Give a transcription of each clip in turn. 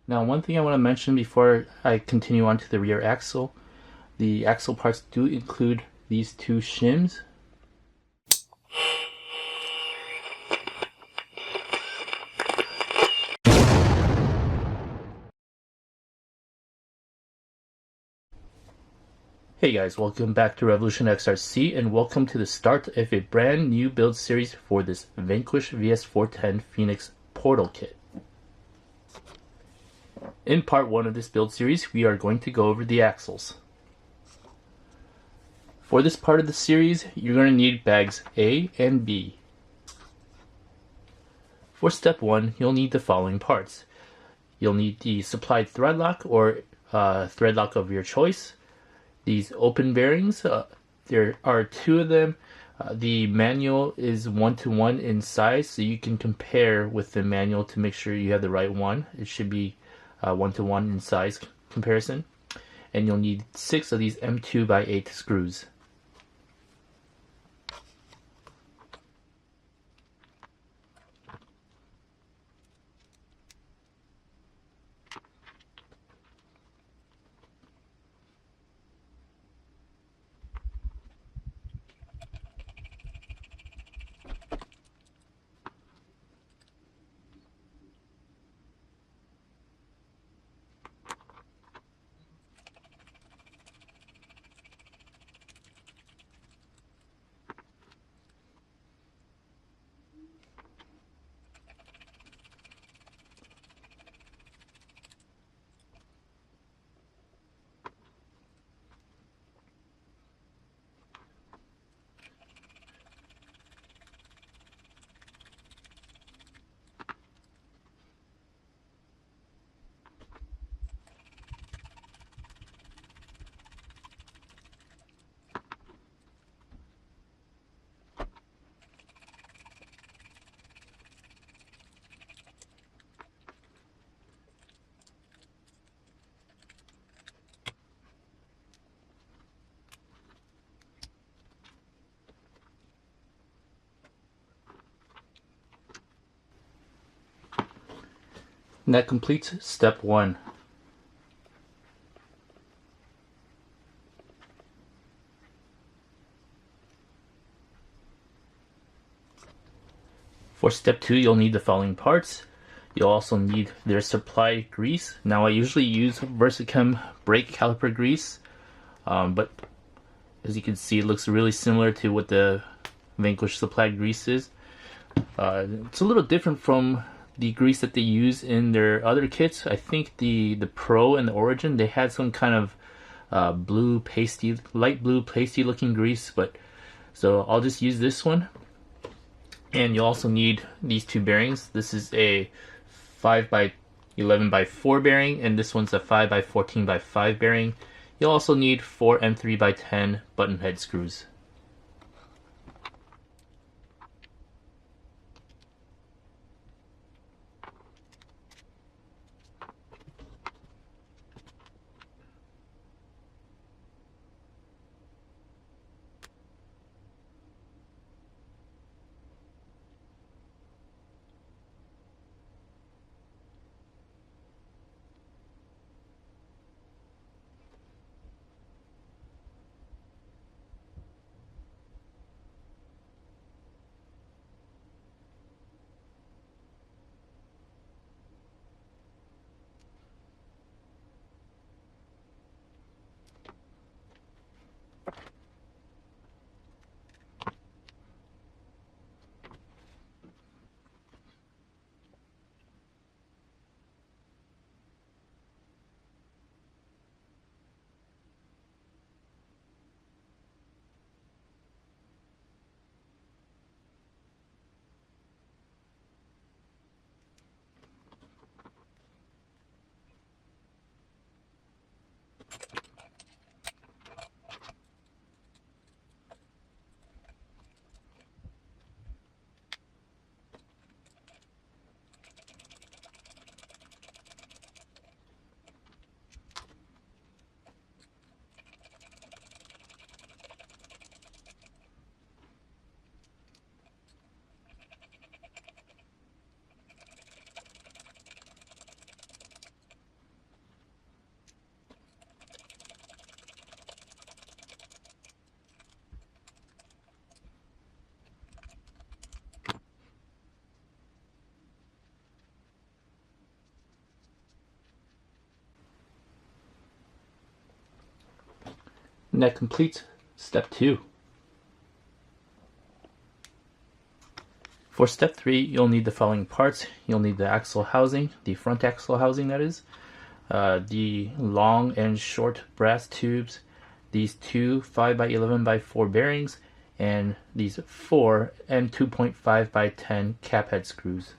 Now, one thing I want to mention before I continue on to the rear axle, the axle parts do include these two shims. Hey guys, welcome back to Revolution XRC and welcome to the start of a brand new build series for this Vanquish VS4-10 Phoenix Portal kit. In part 1 of this build series, we are going to go over the axles. For this part of the series, you're going to need bags A and B. For step 1, you'll need the following parts. You'll need the supplied thread lock or thread lock of your choice. These open bearings, there are two of them. The manual is 1-to-1 in size, so you can compare with the manual to make sure you have the right one. It should be 1-to-1 in size comparison. And you'll need 6 of these M2x8 screws. And that completes step 1. For step 2, you'll need the following parts. You'll also need their supply grease. Now I usually use Versachem brake caliper grease, but as you can see, it looks really similar to what the Vanquish supply grease is. It's a little different from the grease that they use in their other kits. I think the Pro and the Origin, they had some kind of blue pasty, light blue pasty looking grease, but so I'll just use this one. And you'll also need these two bearings. This is a 5x11x4 bearing, and this one's a 5x14x5 bearing. You'll also need 4 M3x10 button head screws. And that completes step 2. For step 3, you'll need the following parts. You'll need the axle housing, the front axle housing that is, the long and short brass tubes, these two 5x11x4 bearings, and these 4 M2.5x10 cap head screws.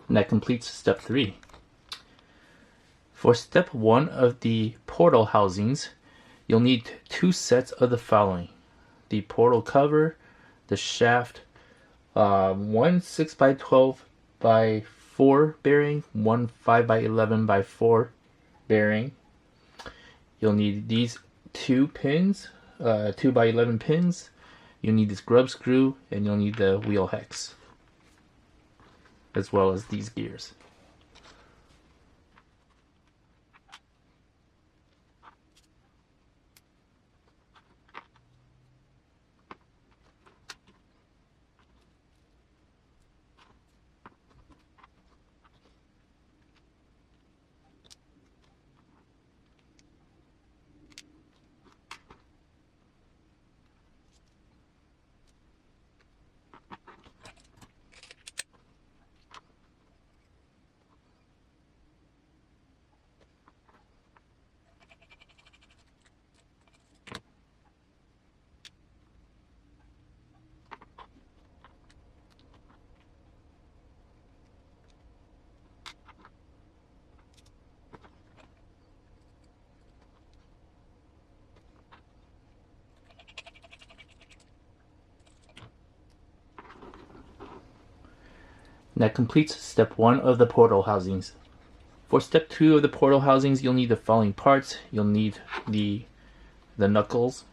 And that completes step 3. For step 1 of the portal housings, you'll need 2 sets of the following: the portal cover, the shaft, one 6x12x4 bearing, one 5x11x4 bearing. You'll need these 2 pins, 2x11 pins. You'll need this grub screw, and you'll need the wheel hex, as well as these gears. And that completes step 1 of the portal housings. For step 2 of the portal housings, you'll need the following parts. You'll need the knuckles.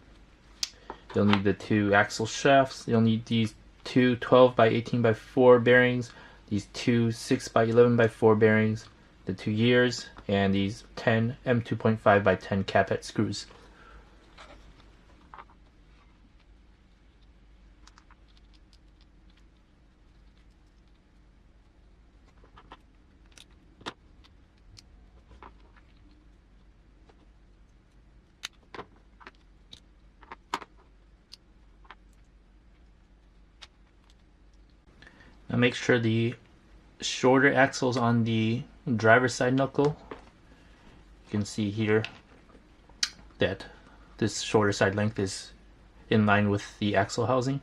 You'll need the 2 axle shafts. You'll need these 2 12x18x4 bearings, these 2 6x11x4 bearings, the 2 gears, and these 10 M2.5x10 cap head screws. Now make sure the shorter axles on the driver's side knuckle, you can see here that this shorter side length is in line with the axle housing.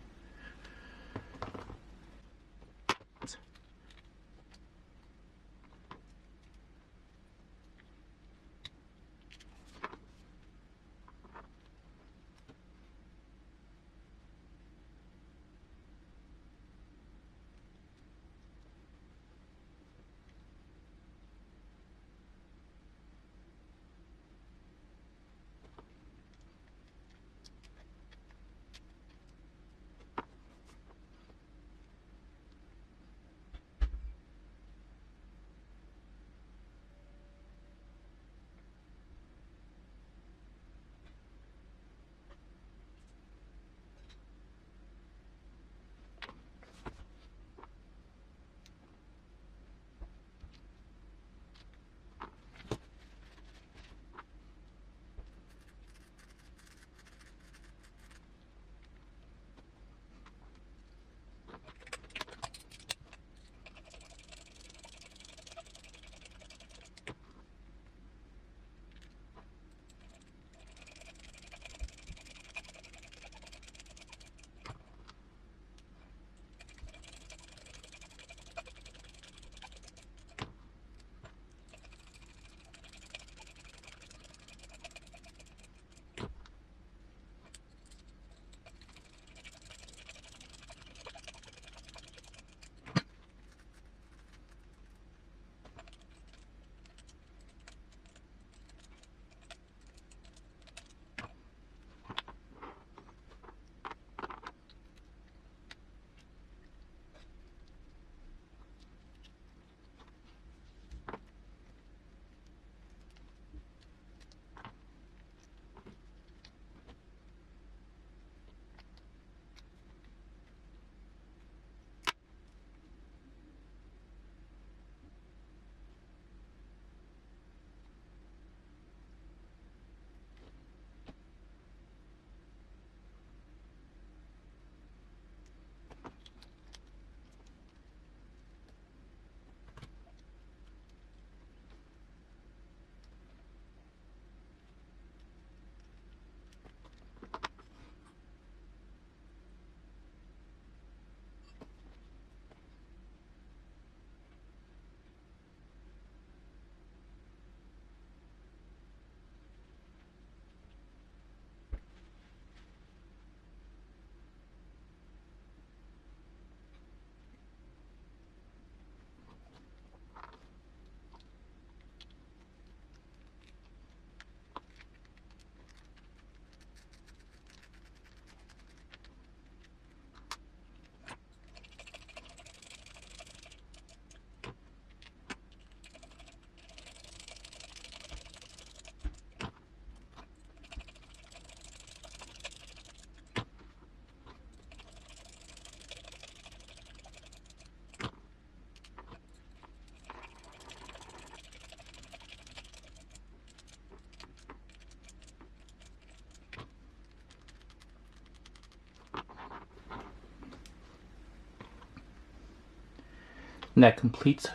And that completes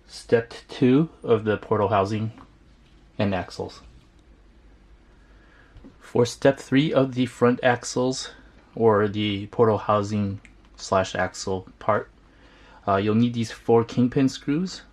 step 2 of the portal housing and axles. For step 3 of the front axles, or the portal housing slash axle part, you'll need these 4 kingpin screws.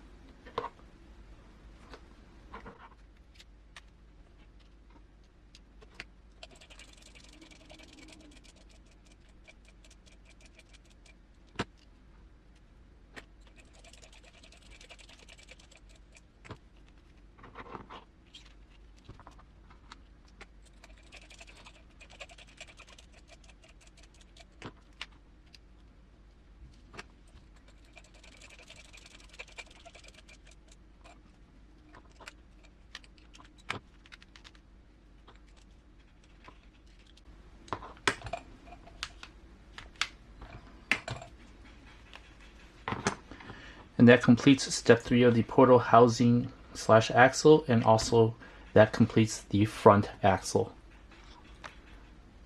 And that completes step 3 of the portal housing slash axle, and also that completes the front axle.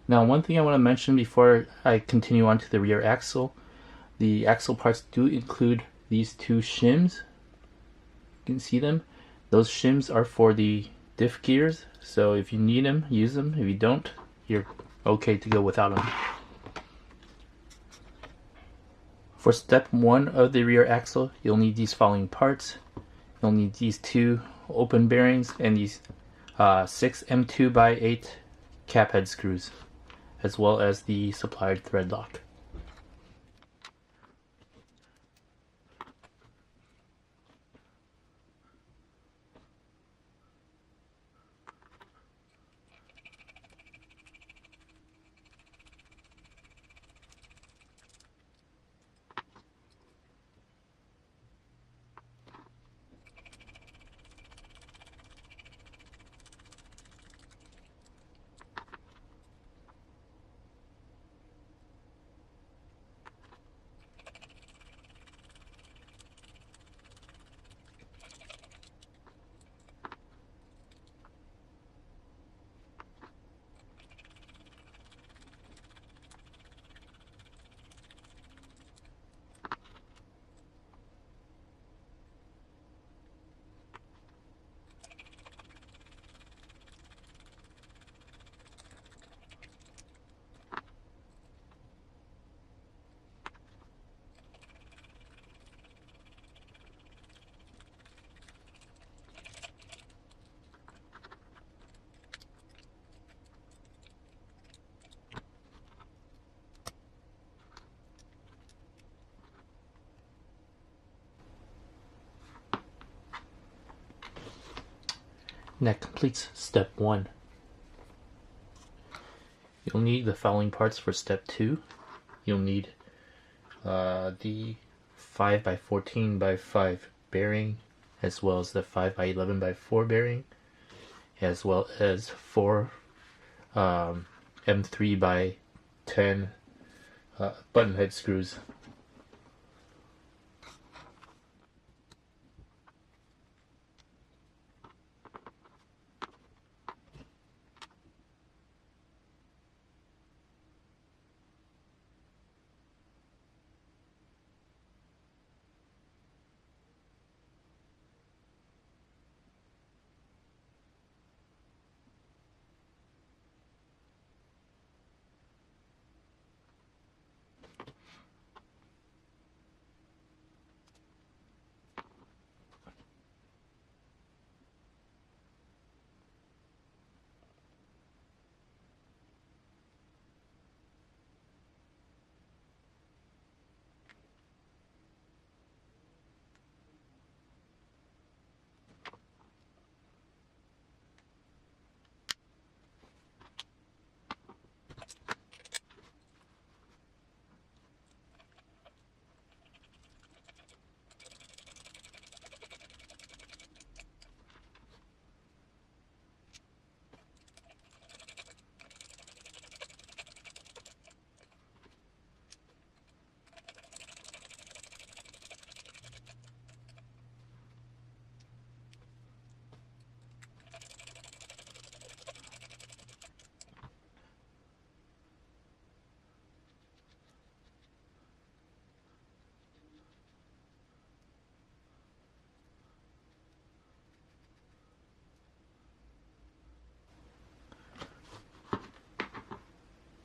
Now, one thing I want to mention before I continue on to the rear axle, the axle parts do include these 2 shims. You can see them. Those shims are for the diff gears, so if you need them, use them. If you don't, you're okay to go without them. For step 1 of the rear axle, you'll need these following parts. You'll need these 2 open bearings and these 6 M2x8 cap head screws, as well as the supplied thread lock. And that completes step 1. You'll need the following parts for step 2. You'll need the 5x14x5 bearing, as well as the 5x11x4 bearing, as well as 4 M3x10 button head screws.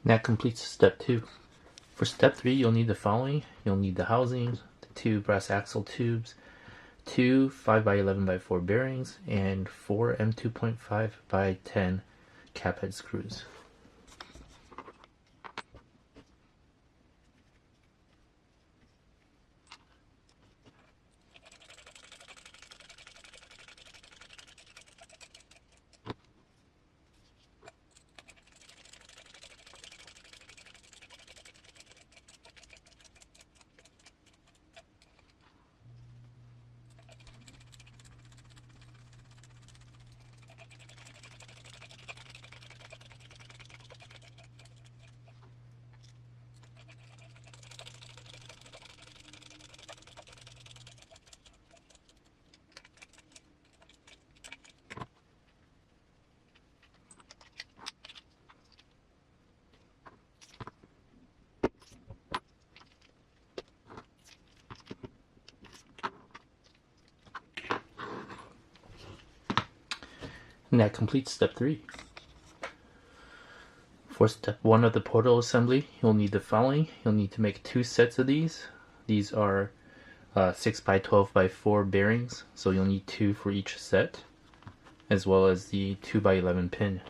That completes step 2. For step 3, you'll need the following. You'll need the housing, the 2 brass axle tubes, 2 5x11x4 bearings, and 4 M2.5x10 cap head screws. And that completes step 3. For step 1 of the portal assembly, you'll need the following. You'll need to make 2 sets of these. These are 6x12x4 bearings, so you'll need 2 for each set, as well as the 2x11 pin.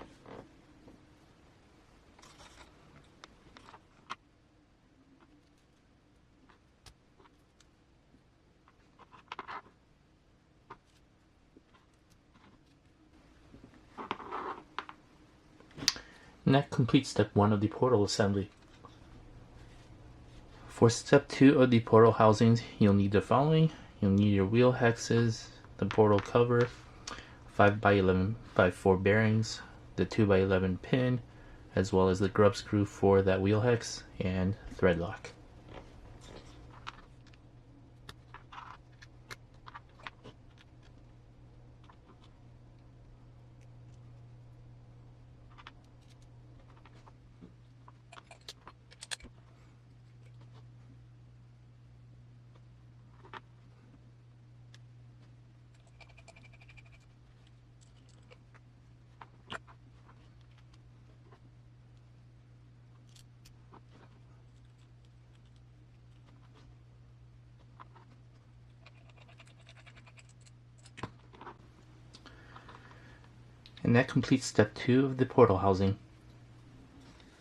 And that completes step 1 of the portal assembly. For step 2 of the portal housings, you'll need the following. You'll need your wheel hexes, the portal cover, 5x11x4 bearings, the 2x11 pin, as well as the grub screw for that wheel hex, and thread lock. And that completes step 2 of the portal housing.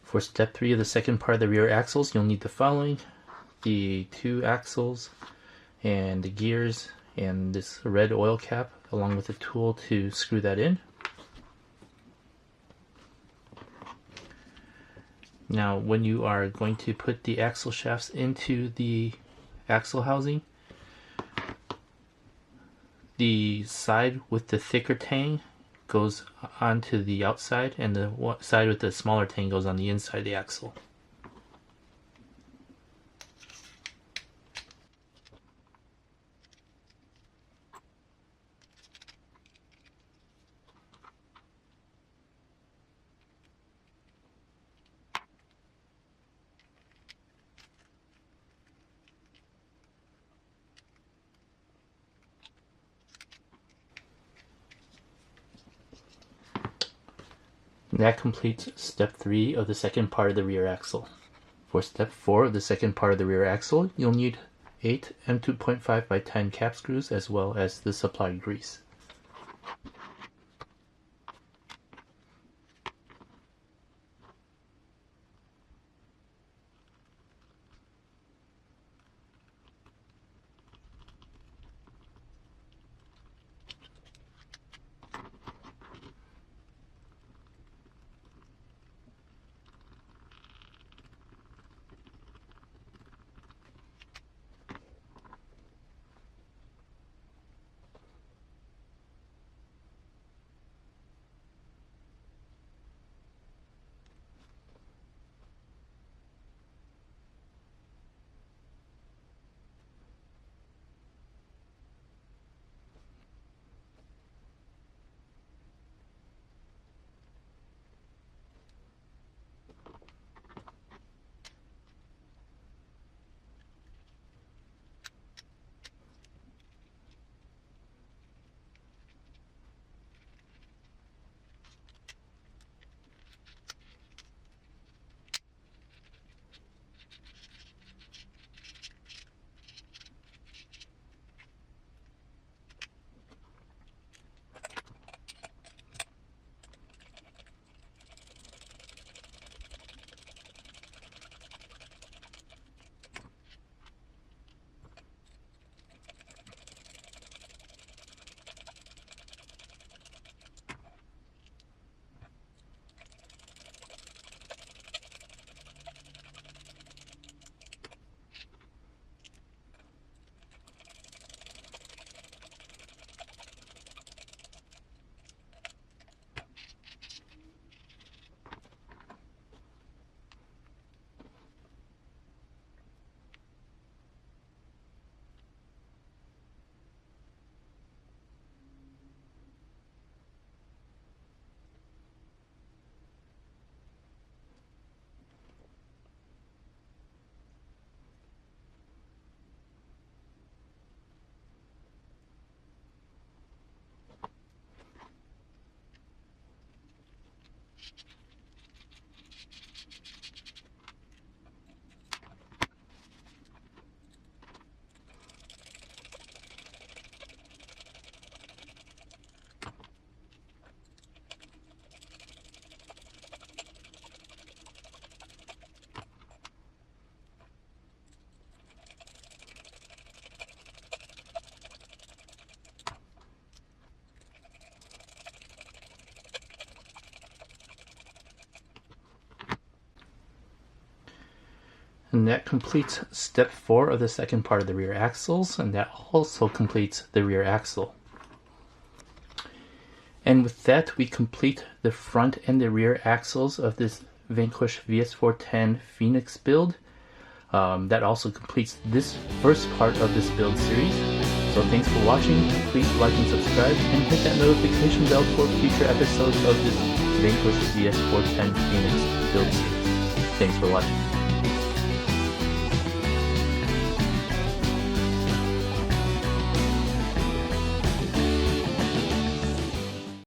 For step 3 of the second part of the rear axles, you'll need the following. The 2 axles and the gears and this red oil cap, along with a tool to screw that in. Now when you are going to put the axle shafts into the axle housing, the side with the thicker tang goes onto the outside, and the side with the smaller tang goes on the inside of the axle. And that completes step 3 of the second part of the rear axle. For step 4 of the second part of the rear axle, you'll need 8 M2.5x10 cap screws, as well as the supplied grease. And that completes step 4 of the second part of the rear axles, and that also completes the rear axle. And with that, we complete the front and the rear axles of this Vanquish VS4-10 Phoenix build. That also completes this first part of this build series. So thanks for watching. Please like and subscribe, and hit that notification bell for future episodes of this Vanquish VS4-10 Phoenix build series. Thanks for watching.